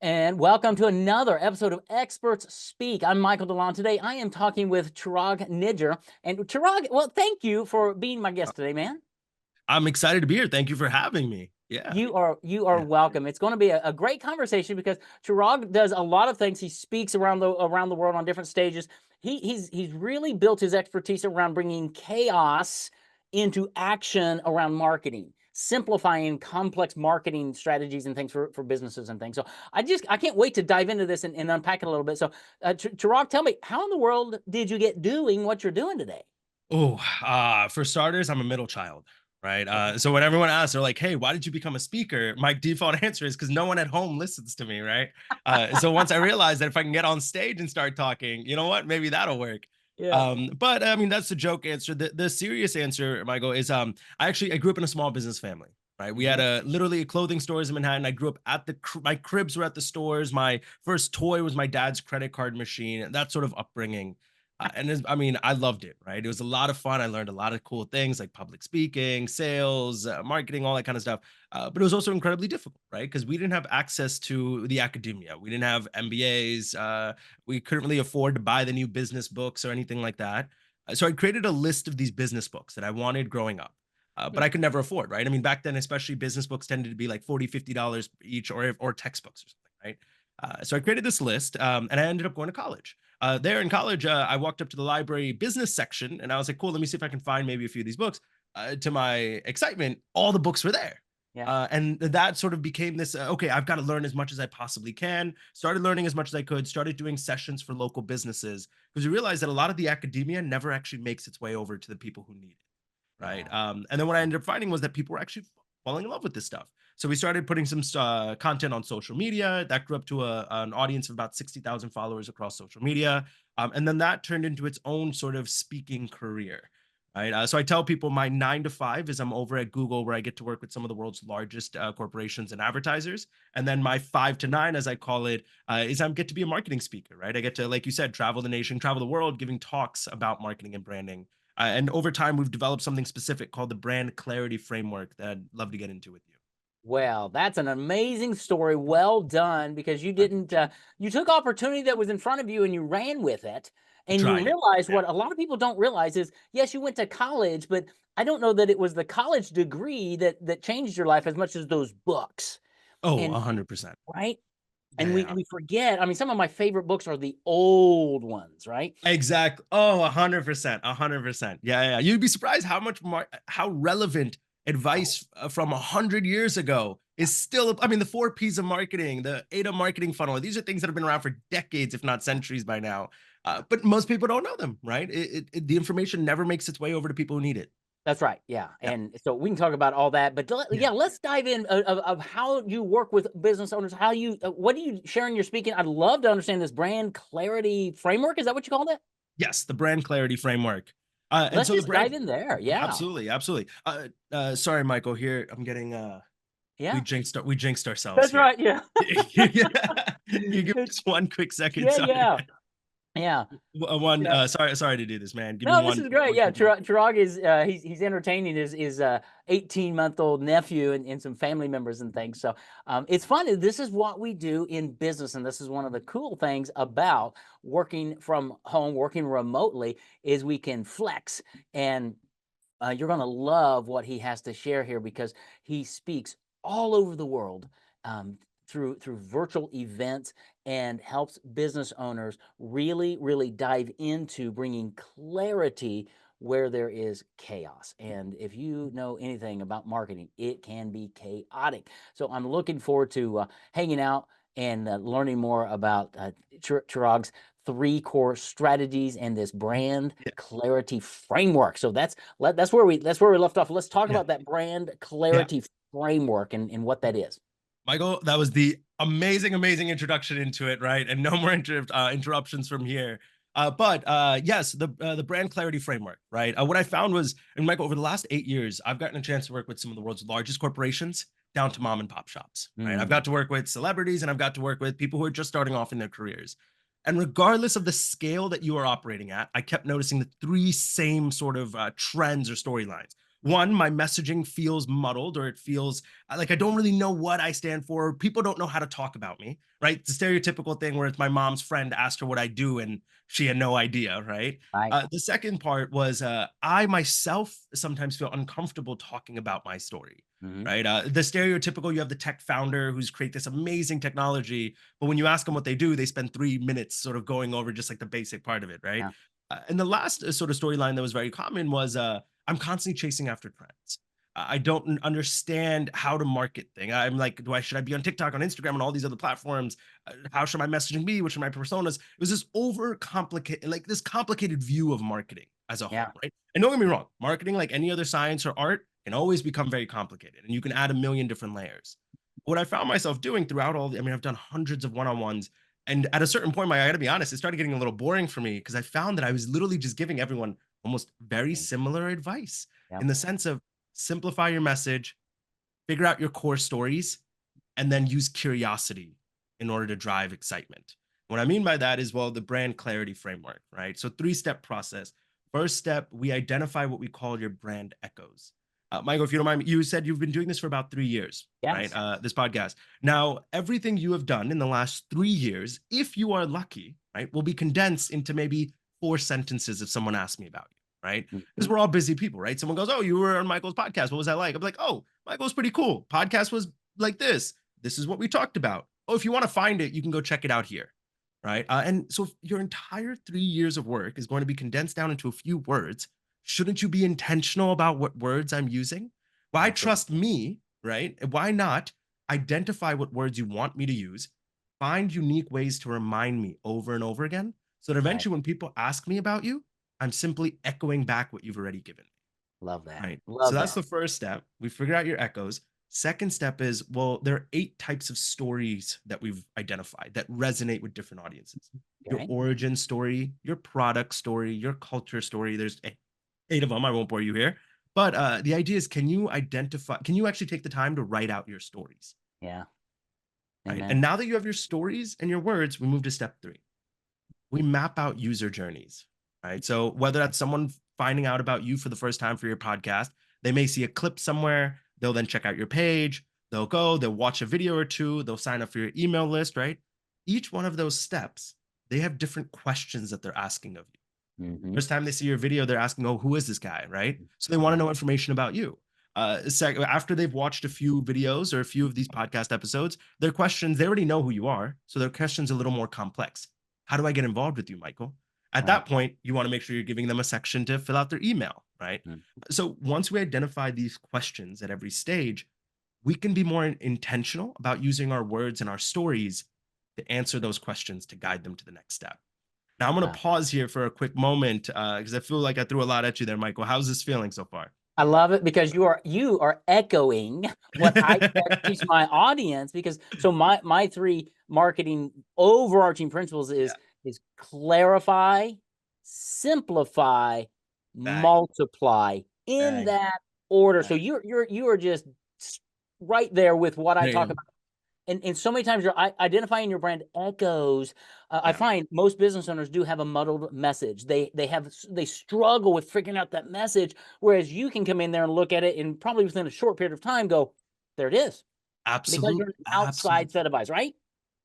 And welcome to another episode of Experts Speak. I'm Michael DeLon. Today, I am talking with Chirag Nijjer. And Chirag, well, thank you for being my guest today, man. I'm excited to be here. Thank you for having me. Yeah. You are Yeah. welcome. It's going to be a great conversation because Chirag does a lot of things. He speaks around the world on different stages. He's really built his expertise around bringing chaos into action around marketing, simplifying complex marketing strategies and things for businesses and things. So I can't wait to dive into this and unpack it a little bit. So Chirag, tell me, how in the world did you get doing what you're doing today? Oh, for starters, I'm a middle child, right? Okay. So when everyone asks, they're like, "Hey, why did you become a speaker?" My default answer is because no one at home listens to me, right? So once I realized that if I can get on stage and start talking, you know what? Maybe that'll work. Yeah. But I mean, that's the joke answer. The serious answer, Michael, is I grew up in a small business family. Right, we had Hmm. literally a clothing stores in Manhattan. I grew up at my cribs were at the stores. My first toy was my dad's credit card machine. That sort of upbringing. I mean, I loved it, right? It was a lot of fun. I learned a lot of cool things like public speaking, sales, marketing, all that kind of stuff. But it was also incredibly difficult, right? Because we didn't have access to the academia. We didn't have MBAs. We couldn't really afford to buy the new business books or anything like that. So I created a list of these business books that I wanted growing up. But I could never afford, right? I mean, back then, especially business books tended to be like $40, $50 each or textbooks or something, right? So I created this list and I ended up going to college. There in college, I walked up to the library business section and I was like, cool, let me see if I can find maybe a few of these books. To my excitement, all the books were there. Yeah. And that sort of became this okay, I've got to learn as much as I possibly can. Started learning as much as I could, started doing sessions for local businesses because we realized that a lot of the academia never actually makes its way over to the people who need it. Right. Yeah. And then what I ended up finding was that people were actually falling in love with this stuff. So we started putting some content on social media that grew up to an audience of about 60,000 followers across social media. And then that turned into its own sort of speaking career. Right. So I tell people my 9 to 5 is I'm over at Google where I get to work with some of the world's largest corporations and advertisers. And then my 5 to 9, as I call it, is I get to be a marketing speaker. Right. I get to, like you said, travel the nation, travel the world, giving talks about marketing and branding. And over time, we've developed something specific called the brand clarity framework that I'd love to get into with you. Well, that's an amazing story. Well done, because you Thank you. didn't, you took opportunity that was in front of you and you ran with it. I And you tried it. realized Yeah. what a lot of people don't realize is, yes, you went to college, but I don't know that it was the college degree that changed your life as much as those books. Oh, And 100%. right. Yeah, And we yeah. we forget. I mean, some of my favorite books are the old ones, right? Exactly. Oh, 100%. 100%. Yeah, yeah. You'd be surprised how how relevant Oh, advice from 100 years ago yeah. is still. I mean, the 4 P's of marketing, the AIDA marketing funnel. These are things that have been around for decades, if not Yeah. centuries, by now. Yeah. But most people don't know them, right? The information never makes its way over to people who need it. That's right, yeah, Yeah, and so we can talk about all that, but yeah, yeah, let's dive in of how you work with business owners, how you what do you share in your speaking? I'd love to understand this brand clarity framework, is that what you called it? yes, the brand clarity framework. And Let's so the just brand dive in there, yeah, Absolutely, absolutely. Sorry, Michael. Here, I'm getting. yeah. We jinxed ourselves That's here. right, yeah. Yeah. You give me It's just 1 quick second. yeah, Sorry. yeah, yeah, One. yeah. Sorry to do this, man. Give me No, this is great. one Yeah, quick minute. Chirag is he's entertaining his 18-month-old nephew and some family members and things. So it's fun. This is what we do in business, and this is one of the cool things about working from home, working remotely, is we can flex. And you're going to love what he has to share here because he speaks all over the world through virtual events and helps business owners really dive into bringing clarity where there is chaos. And if you know anything about marketing, it can be chaotic. So I'm looking forward to hanging out and learning more about Chirag's three core strategies and this brand Yeah, clarity framework. So that's where we left off. Let's talk yeah, about that brand yeah. clarity framework and what that is. Michael, that was the amazing introduction into it, right? And no more interruptions from here. But yes, the brand clarity framework, right? What I found was, and Michael, over the last 8 years, I've gotten a chance to work with some of the world's largest corporations down to mom and pop shops, right? I've got Mm, to work with celebrities and I've got to work with people who are just starting off in their careers. And regardless of the scale that you are operating at, I kept noticing the three same sort of trends or storylines. one, my messaging feels muddled, or it feels like I don't really know what I stand for. People don't know how to talk about me, right? It's a stereotypical thing where it's my mom's friend asked her what I do and she had no idea, right? Right. The second part was I myself sometimes feel uncomfortable talking about my story, Hmm. right? The stereotypical, you have the tech founder who's create this amazing technology, but when you ask them what they do, they spend 3 minutes sort of going over just like the basic part of it, right? Yeah. And the last sort of storyline that was very common was I'm constantly chasing after trends. I don't understand how to market thing. I'm like, should I be on TikTok, on Instagram, and all these other platforms? How should my messaging be? Which are my personas? It was this over complicated, like this complicated view of marketing as a whole, Yeah. right? And don't get me wrong, marketing, like any other science or art, can always become very complicated, and you can add a million different layers. What I found myself doing throughout I mean, I've done hundreds of one-on-ones, and at a certain point, I got to be honest, it started getting a little boring for me because I found that I was literally just giving everyone almost very Mm. similar advice Yep. in the sense of simplify your message, figure out your core stories, and then use curiosity in order to drive excitement. What I mean by that is, well, the brand clarity framework, right? So, three-step process. First step, we identify what we call your brand echoes. Michael, if you don't mind, you said you've been doing this for about 3 years, right? Yes. This podcast. Now, everything you have done in the last 3 years, if you are lucky, right, will be condensed into maybe 4 sentences if someone asks me about you, right? Mhm. Because we're all busy people, right? Someone goes, "Oh, you were on Michael's podcast. What was that like?" I'm like, "Oh, Michael's pretty cool. Podcast was like this. This is what we talked about. Oh, if you want to find it, you can go check it out here." Right. And so if your entire 3 years of work is going to be condensed down into a few words, shouldn't you be intentional about what words I'm using? Why Absolutely. trust me? Right. Why not identify what words you want me to use, find unique ways to remind me over and over again, so that Right. eventually when people ask me about you, I'm simply echoing back what you've already given me. Love that. Right. So Love that's that. the first step. We figured out your echoes. Second step is, well, there are 8 types of stories that we've identified that resonate with different audiences. Your Okay. origin story, your product story, your culture story. There's 8 of them. I won't bore you here. But the idea is, can you actually take the time to write out your stories? Yeah. Right. Amen. And now that you have your stories and your words, we move to step 3. We map out user journeys, right? So whether that's someone finding out about you for the first time for your podcast, they may see a clip somewhere, they'll then check out your page, they'll watch a video or two, they'll sign up for your email list, right? Each one of those steps, they have different questions that they're asking of you. Hmm. First time they see your video, they're asking, "Oh, who is this guy?" Right? So they want to Yeah. know information about you. After they've watched a few videos or a few of these podcast episodes, their questions, they already know who you are. So their questions a little more complex. How do I get involved with you, Michael? At Right. that point, you want to make sure you're giving them a section to fill out their email, right? Mm. So once we identify these questions at every stage, we can be more intentional about using our words and our stories to answer those questions to guide them to the next step. Now, I'm going Uh, to pause here for a quick moment because I feel like I threw a lot at you there, Michael. How's this feeling so far? I love it because you are echoing what I try to teach my audience because so my three marketing overarching principles Yeah. is clarify, simplify, Bang. multiply in Bang. that order. So Bang. you are just right there with what I There talk you go. about. And so many times you're identifying your brand echoes. I Yeah. find most business owners do have a muddled message. They struggle with figuring out that message. Whereas you can come in there and look at it and probably within a short period of time go, there it is, because Absolutely. you're an outside Absolutely. set of eyes, right?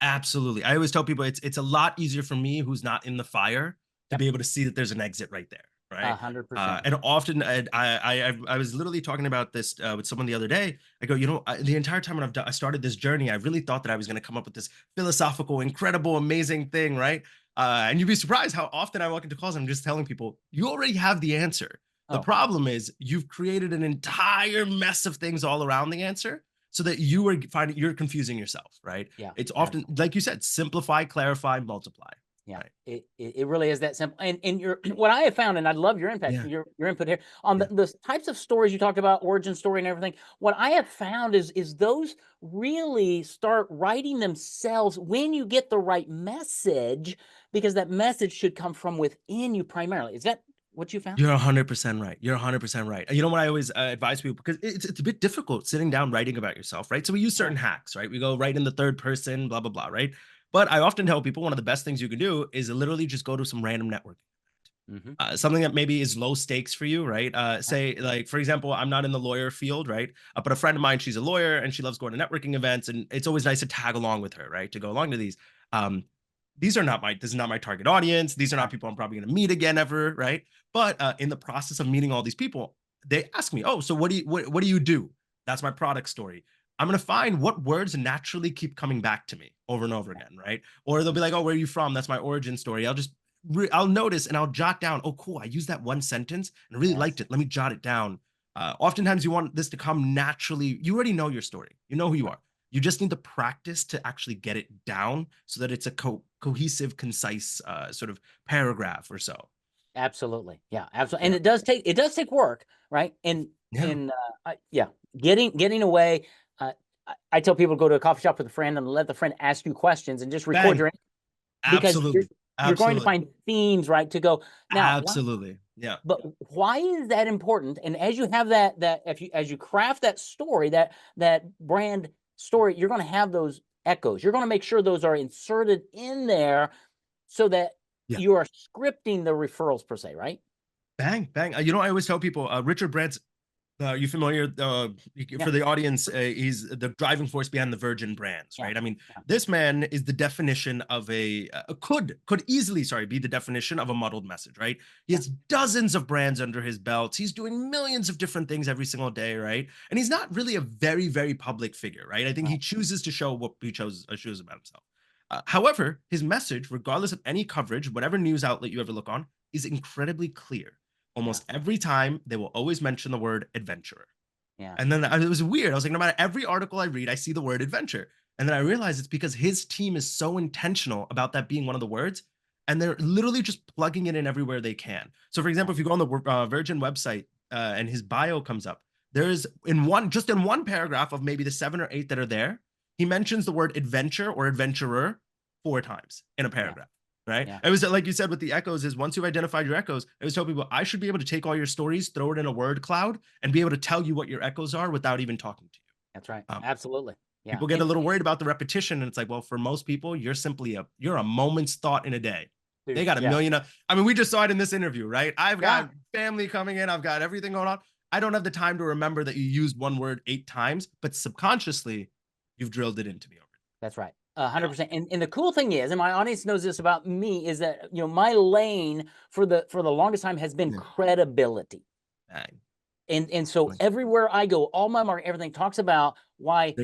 Absolutely. I always tell people it's a lot easier for me who's not in the fire to Yep, be able to see that there's an exit right there, a right? hundred percent. And often I was literally talking about this with someone the other day. I go, the entire time when I started this journey, I really thought that I was going to come up with this philosophical, incredible, amazing thing, right? And you'd be surprised how often I walk into calls and I'm just telling people, you already have the answer. The Oh, problem is you've created an entire mess of things all around the answer so that you're confusing yourself, right? yeah, It's often, absolutely. like you said, simplify, clarify, multiply. Yeah, Right. it really is that simple. And your what I have found, and I love your impact, Yeah. your input here on Yeah. the types of stories you talked about, origin story and everything. What I have found is those really start writing themselves when you get the right message, because that message should come from within you primarily. Is that what you found? You're 100% right. You're 100% right. You know what I always advise people, because it's a bit difficult sitting down writing about yourself, right? So we use Yeah. certain hacks, right? We go right in the third person, blah blah blah, right? But I often tell people one of the best things you can do is literally just go to some random networking. Hmm. Something that maybe is low stakes for you, right? Say, like, for example, I'm not in the lawyer field, right? But a friend of mine, she's a lawyer and she loves going to networking events, and it's always nice to tag along with her, right? To go along to these. Um, these are not my, this is not my target audience. These are not people I'm probably going to meet again ever, right? But in the process of meeting all these people, they ask me, oh, so what do you do? That's my product story. I'm going to find what words naturally keep coming back to me over and over again, right? Or they'll be like, oh, where are you from? That's my origin story. I'll notice and I'll jot down, oh, cool, I used that one sentence and I really liked Yes. it. Let me jot it down. Oftentimes you want this to come naturally. You already know your story. You know who you are. You just need to practice to actually get it down so that it's a cohesive, concise sort of paragraph or so. Absolutely. Yeah, absolutely. And Yeah. it does take work, right? Yeah. Yeah, getting away. I tell people to go to a coffee shop with a friend and let the friend ask you questions and just record Bang. your, because Absolutely. you're going to Absolutely. find themes, right? To go now. Absolutely. Yeah. But why is that important? And as you have that if you as you craft that story, that brand story, you're going to have those echoes. You're going to make sure those are inserted in there so that Yeah. you are scripting the referrals per se, right? Bang. Bang. I always tell people, Richard Branson, you familiar? Yeah, For the audience, he's the driving force behind the Virgin brands, yeah, right? I mean, yeah, this man is the definition of could easily, sorry, be the definition of a muddled message, right? He yeah. has dozens of brands under his belt. He's doing millions of different things every single day, right? And he's not really a very, very public figure, right? I think he Right. chooses to show what he shows about himself. However, his message, regardless of any coverage, whatever news outlet you ever look on, is incredibly clear. Yeah, Almost every time, they will always mention the word adventurer. yeah, And then it was weird. I was like, no matter every article I read, I see the word adventure. And then I realized it's because his team is so intentional about that being one of the words. And they're literally just plugging it in everywhere they can. So, for yeah, example, if you go on the Virgin website and his bio comes up, there's just in one paragraph of maybe the 7 or 8 that are there, he mentions the word adventure or adventurer 4 times in a yeah, paragraph. Right. yeah. It was like you said with the echoes is once you've identified your echoes, it was tell people I should be able to take all your stories, throw it in a word cloud, and be able to tell you what your echoes are without even talking to That's right. you. Absolutely. Yeah. People get a little worried about the repetition, and it's like, well, for most people, you're a moment's thought in a day. They Dude, got a yeah, million. I mean, we just saw it in this interview, right? I've yeah. got family coming in, I've got everything going on. I don't have the time to remember that you used one word 8 times, but subconsciously, you've drilled it into me already. That's right. Yeah. 100%. And the cool thing is, and my audience knows this about me, is that my lane for the longest time has been Yeah. credibility. Bang. And so everywhere I go, all my market, everything talks about why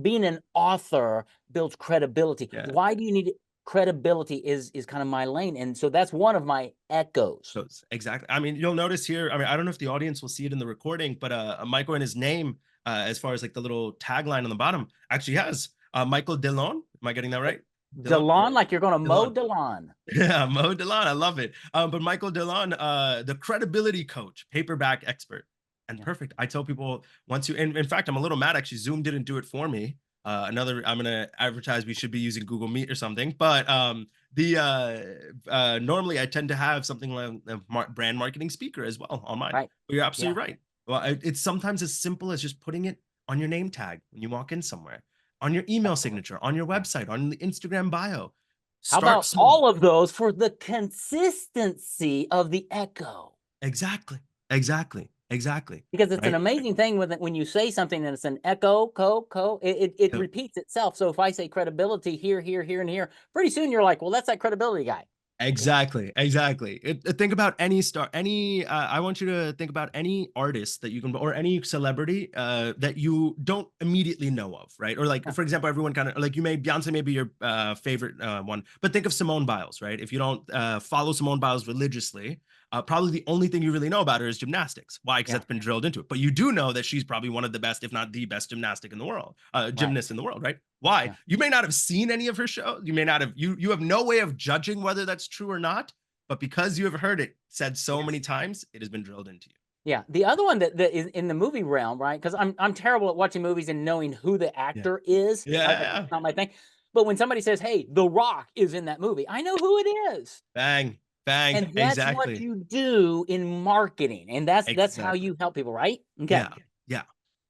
being an author builds credibility. Yeah. Why do you need credibility is kind of my lane. And so that's one of my echoes. Exactly. I mean, you'll notice here. I mean, I don't know if the audience will see it in the recording, but Michael in his name, as far as like the little tagline on the bottom, actually has Michael Delon. Am I getting that right? Delon. Delon, like you're going to mow Delon. Delon. Yeah, Mo Delon. I love it. But Michael Delon, the credibility coach, paperback expert, and Yeah. perfect. I tell people once you, in fact, I'm a little mad actually. Zoom didn't do it for me. I'm gonna advertise we should be using Google Meet or something, but the normally I tend to have something like a brand marketing speaker as well on mine. Right. But you're Yeah. absolutely right. Well, it's sometimes as simple as just putting it on your name tag when you walk in somewhere, on your email Absolutely. signature, on your Yeah. website, on the Instagram bio. How Start about small. all of those for the consistency of the echo? Exactly. Exactly. Exactly. Because it's an Right? amazing thing when you say something and it's an echo, it Yep. repeats itself. So if I say credibility here, here, here, and here, pretty soon you're like, well, that's that credibility guy. Exactly. Exactly. Think about any star, I want you to think about any artist that you can, or any celebrity that you don't immediately know of, right? Or like, Yeah, for example, everyone kind of like Beyonce may be your favorite one, but think of Simone Biles, right? If you don't follow Simone Biles religiously, probably the only thing you really know about her is gymnastics. Why? Because yeah, that's been drilled into it. But you do know that she's probably one of the best, if not the best gymnastic in the world, right. gymnast in the world, right? Why? Yeah, You may not have seen any of her shows. You may not have, you have no way of judging whether that's true or not, but because you have heard it said so yes. many times, it has been drilled into you. Yeah. The other one that is in the movie realm, right? Because I'm terrible at watching movies and knowing who the Yeah. actor is. Yeah. It's not my thing. But when somebody says, "Hey, The Rock is in that movie," I know who it is. Bang. Bang. And that's what Exactly. you do in marketing. And that's how Exactly. you help people, right? Okay. Yeah. Yeah.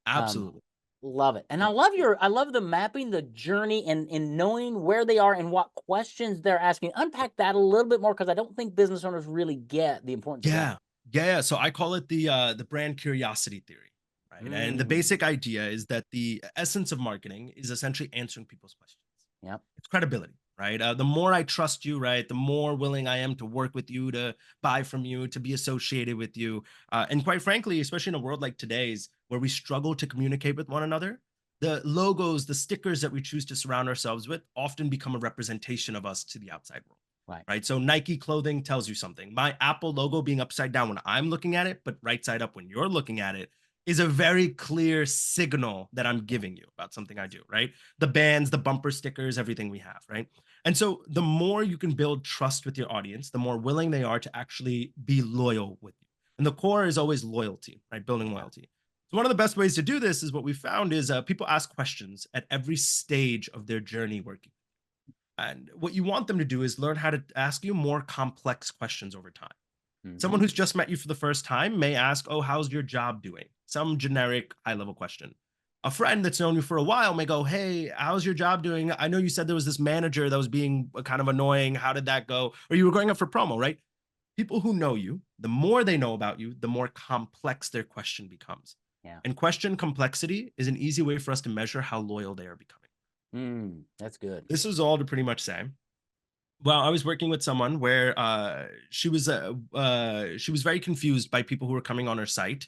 Um, Absolutely. Love it. And I love the mapping the journey and knowing where they are and what questions they're asking. Unpack that a little bit more because I don't think business owners really get the importance of that. Yeah. Yeah. So I call it the brand curiosity theory. Right. And the Mm. basic idea is that the essence of marketing is essentially answering people's questions. Yep. It's credibility, right? The more I trust you, right, the more willing I am to work with you, to buy from you, to be associated with you. And quite frankly, especially in a world like today's where we struggle to communicate with one another, the logos, the stickers that we choose to surround ourselves with often become a representation of us to the outside world. Right. Right. So Nike clothing tells you something. My Apple logo being upside down when I'm looking at it, but right side up when you're looking at it is a very clear signal that I'm giving you about something I do, right? The bands, the bumper stickers, everything we have, right? And so the more you can build trust with your audience, the more willing they are to actually be loyal with you. And the core is always loyalty, right? Building Yeah. loyalty. So one of the best ways to do this is what we found is people ask questions at every stage of their journey working. And what you want them to do is learn how to ask you more complex questions over time. Someone Hmm. who's just met you for the first time may ask, "Oh, how's your job doing?" Some generic high level question. A friend that's known you for a while may go, "Hey, how's your job doing? I know you said there was this manager that was being kind of annoying. How did that go?" Or you were going up for promo, right? People who know you, the more they know about you, the more complex their question becomes. Yeah. And question complexity is an easy way for us to measure how loyal they are becoming. That's good. This is all to pretty much say, well, I was working with someone where she was very confused by people who were coming on her site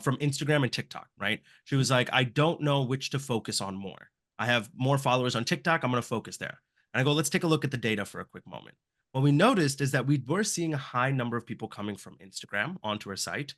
from Instagram and TikTok. Right? She was like, "I don't know which to focus on more. I have more followers on TikTok. I'm going to focus there." And I go, "Let's take a look at the data for a quick moment." What we noticed is that we were seeing a high number of people coming from Instagram onto her site,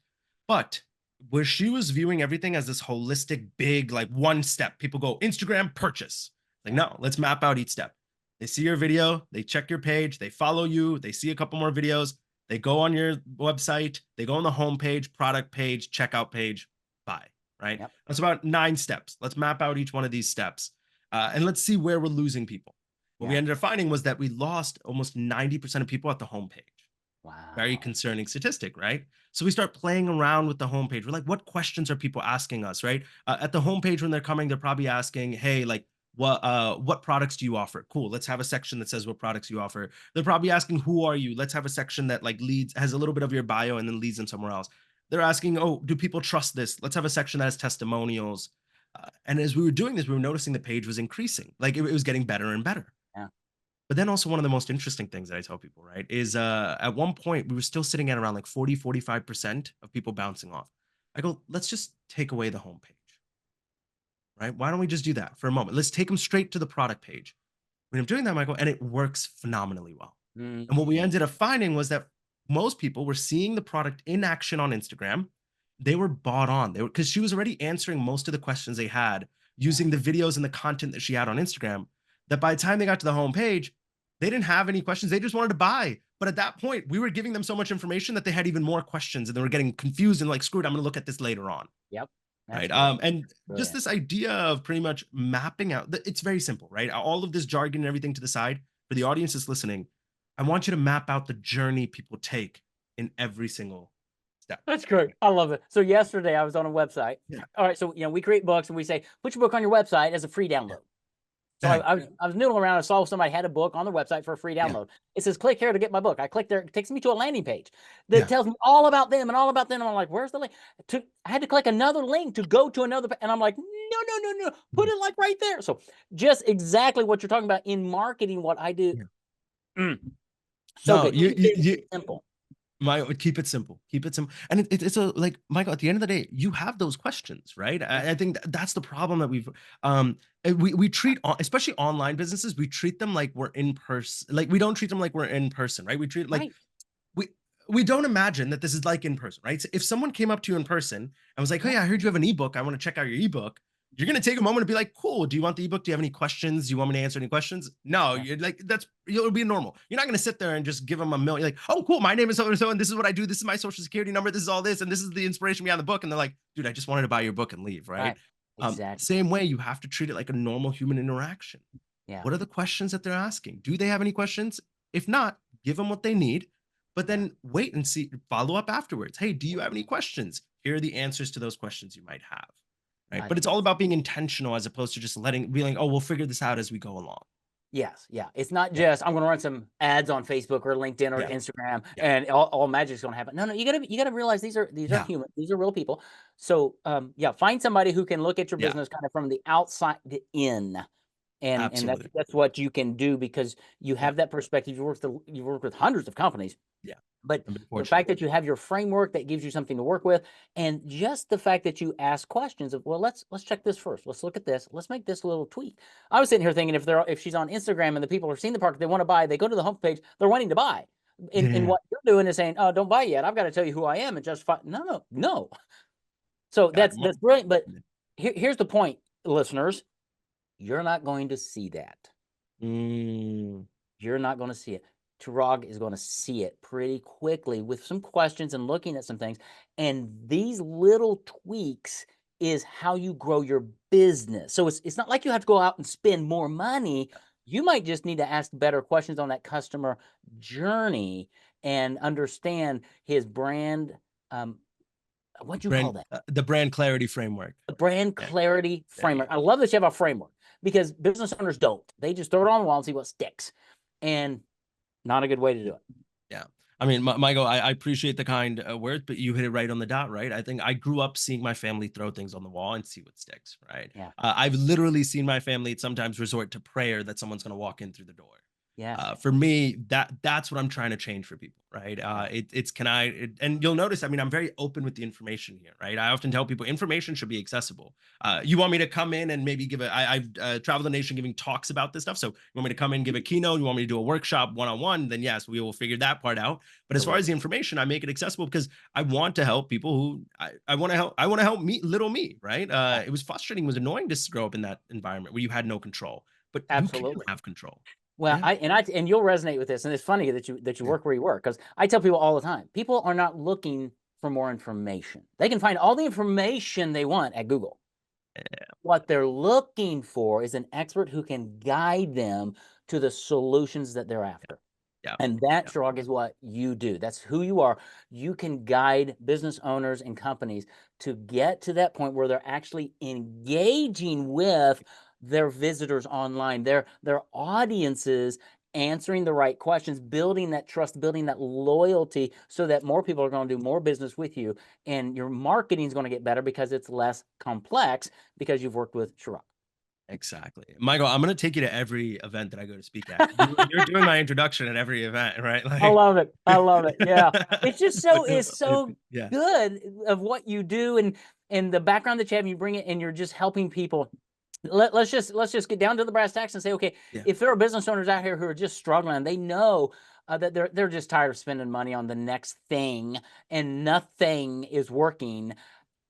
but where she was viewing everything as this holistic, big, like one step. People go Instagram purchase. Like, Yeah. no, let's map out each step. They see your video, they check your page, they follow you, they see a couple more videos, they go on your website, they go on the homepage, product page, checkout page, buy, right? Yep. That's about 9 steps. Let's map out each one of these steps and let's see where we're losing people. What we Yeah. ended up finding was that we lost almost 90% of people at the homepage. Very Wow. concerning statistic, right? So we start playing around with the homepage. We're like, what questions are people asking us, right? At the homepage when they're coming, they're probably asking, "Hey, like, what products do you offer?" Cool. Let's have a section that says what products you offer. They're probably asking, "Who are you?" Let's have a section that like leads has a little bit of your bio and then leads them somewhere else. They're asking, "Oh, do people trust this?" Let's have a section that has testimonials. And as we were doing this, we were noticing the page was increasing. Like it was getting better and better. Yeah. But then also one of the most interesting things that I tell people, right, is at one point we were still sitting at around like 40, 45% of people bouncing off. I go, let's just take away the homepage, right? Why don't we just do that for a moment? Let's take them straight to the product page. When I'm doing that, Michael, and it works phenomenally well. And what we Mm. ended up finding was that most people were seeing the product in action on Instagram. They were bought on. They were because she was already answering most of the questions they had Yeah. using the videos and the content that she had on Instagram. That by the time they got to the homepage, they didn't have any questions. They just wanted to buy. But at that point, we were giving them so much information that they had even more questions and they were getting confused and like, screw it, I'm going to look at this later on. Yep. That's Right. great. And just Brilliant. this idea of pretty much mapping out, it's very simple, right? All of this jargon and everything to the side for the audience that's listening. I want you to map out the journey people take in every single step. That's great. I love it. So yesterday I was on a website. Yeah. All right. So, we create books and we say, put your book on your website as a free Yeah. download. So Dang. I was noodling around and saw somebody had a book on their website for a free Yeah. download. It says, click here to get my book. I click there. It takes me to a landing page that Yeah. tells me all about them and all about them. And I'm like, where's the link? I had to click another link to go to another. And I'm like, no, no, no, no. Put Mhm. it like right there. So just exactly what you're talking about in marketing, what I do. Yeah. Mm, so No, good. Keep it simple. keep it simple. Keep it simple. And it's a like Michael, at the end of the day, you have those questions, right? Yeah. I think that's the problem that we treat especially online businesses, we treat them like we're in person. Like we don't treat them like we're in person, right? We treat it like Right. we we don't imagine that this is like in person, right? So if someone came up to you in person and was like, Yeah. "Hey, I heard you have an ebook. I want to check out your ebook." You're gonna take a moment to be like, "Cool. Do you want the ebook? Do you have any questions? Do you want me to answer any questions?" No, Yeah. you're like, it'll be normal. You're not gonna sit there and just give them a million, like, "Oh, cool. My name is so and so, and this is what I do. This is my social security number. This is all this, and this is the inspiration behind the book." And they're like, "Dude, I just wanted to buy your book and leave." Right? Right. Exactly. Same way, you have to treat it like a normal human interaction. Yeah. What are the questions that they're asking? Do they have any questions? If not, give them what they need, but Yeah. then wait and see, follow up afterwards. Hey, do you have any questions? Here are the answers to those questions you might have. right? I But think it's all that's about being intentional as opposed to just being like, oh, we'll figure this out as we go along. yes, yeah. It's not Yeah, just I'm going to run some ads on Facebook or LinkedIn or yeah, Instagram yeah, and all magic's going to happen. No, no, you got to realize these are yeah, human. These are real people. So, yeah, find somebody who can look at your yeah, business kind of from the outside in. And absolutely. that's what you can do because you Yeah, have that perspective. You work with hundreds of companies, yeah. but I've been the fortunate. fact that you have your framework that gives you something to work with, and just the fact that you ask questions of, well, let's check this first. Let's look at this. Let's make this little tweak. I was sitting here thinking if she's on Instagram and the people are seeing the product they want to buy, they go to the homepage, they're wanting to buy. And Yeah. what you're doing is saying, oh, don't buy yet. I've got to tell you who I am and justify. No, no, no. So Got it. that's brilliant. But here's the point, listeners. You're not going to see that. Mm, You're not going to see it. Chirag is going to see it pretty quickly with some questions and looking at some things. And these little tweaks is how you grow your business. So it's not like you have to go out and spend more money. You might just need to ask better questions on that customer journey and understand his brand. What do you call that? the brand clarity framework. The brand Yeah, clarity there you framework. go. I love that you have a framework because business owners don't. They just throw it on the wall and see what sticks. And not a good way to do it. Yeah. I mean, Michael, I appreciate the kind words, but you hit it right on the dot, right? I think I grew up seeing my family throw things on the wall and see what sticks, right? Yeah. I've literally seen my family sometimes resort to prayer that someone's going to walk in through the door. Yes. For me, that's what I'm trying to change for people, right? Yeah. It's can and you'll notice. I mean, I'm very open with the information here, right? I often tell people information should be accessible. You want me to come in and maybe I've traveled the nation giving talks about this stuff. So you want me to come in, give a keynote, you want me to do a workshop one on one? Then yes, we will figure that part out. But as far as Absolutely. the information, I make it accessible because I want to help people who I want to help. I want to help me, little me, right? Yeah. It was frustrating, it was annoying to grow up in that environment where you had no control, but you can Absolutely. have control. Well, Yeah. and you'll resonate with this, and it's funny that you Yeah. work where you work because I tell people all the time, people are not looking for more information. They can find all the information they want at Google. What they're looking for is an expert who can guide them to the solutions that they're after. Yeah. And that, Yeah. Chirag, is what you do. That's who you are. You can guide business owners and companies to get to that point where they're actually engaging with their visitors online, their audiences, answering the right questions, building that trust, building that loyalty so that more people are going to do more business with you. And your marketing is going to get better because it's less complex because you've worked with Chirag. Exactly. Michael, I'm gonna take you to every event that I go to speak at. You're doing my introduction at every event, right? I Like love it. I love it. Yeah. It's just it's so yeah. good of what you do and the background that you have, you bring it and you're just helping people. Let's just get down to the brass tacks and say, okay, Yeah. if there are business owners out here who are just struggling, they know that they're just tired of spending money on the next thing and nothing is working.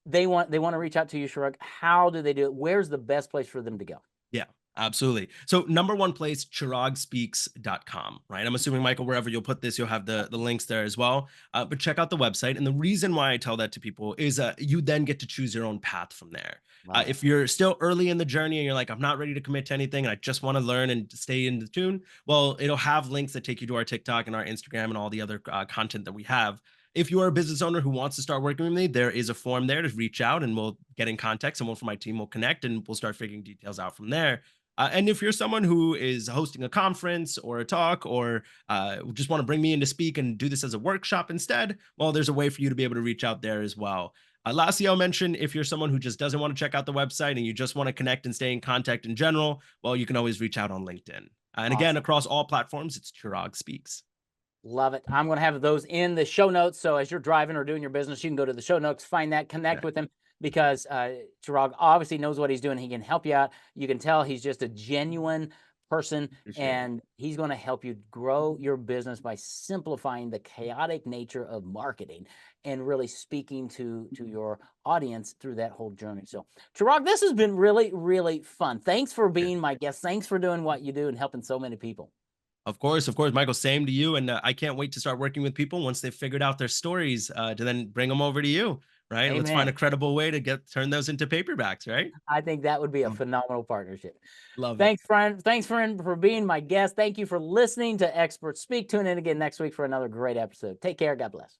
They want to reach out to you, Chirag. How do they do it? Where's the best place for them to go? Yeah, absolutely. So number one place, chiragspeaks.com, right? I'm assuming, Michael, wherever you'll put this, you'll have the links there as well. But check out the website. And the reason why I tell that to people is you then get to choose your own path from there. Love it. If you're still early in the journey and you're like, I'm not ready to commit to anything and I just want to learn and stay in the tune, well, it'll have links that take you to our TikTok and our Instagram and all the other content that we have. If you are a business owner who wants to start working with me, there is a form there to reach out and we'll get in contact. Someone from my team will connect and we'll start figuring details out from there. And if you're someone who is hosting a conference or a talk or just want to bring me in to speak and do this as a workshop instead, well, there's a way for you to be able to reach out there as well. Lastly, I'll mention if you're someone who just doesn't want to check out the website and you just want to connect and stay in contact in general, well, you can always reach out on LinkedIn. And again, Awesome. across all platforms, it's Chirag Speaks. Love it. I'm going to have those in the show notes. So as you're driving or doing your business, you can go to the show notes, find that, Yeah, connect with him because Chirag obviously knows what he's doing. He can help you out. You can tell he's just a genuine person appreciate it. and he's going to help you grow your business by simplifying the chaotic nature of marketing and really speaking to your audience through that whole journey. So Chirag, this has been really, really fun. Thanks for Yeah. being my guest. Thanks for doing what you do and helping so many people. Of course, Michael. Same to you, and I can't wait to start working with people once they've figured out their stories to then bring them over to you, right? And let's find a Amen. credible way to turn those into paperbacks, right? I think that would be a Love it. phenomenal partnership. Love it. Thanks, friend. Thanks, friend, for being my guest. Thank you for listening to Experts Speak. Tune in again next week for another great episode. Take care. God bless.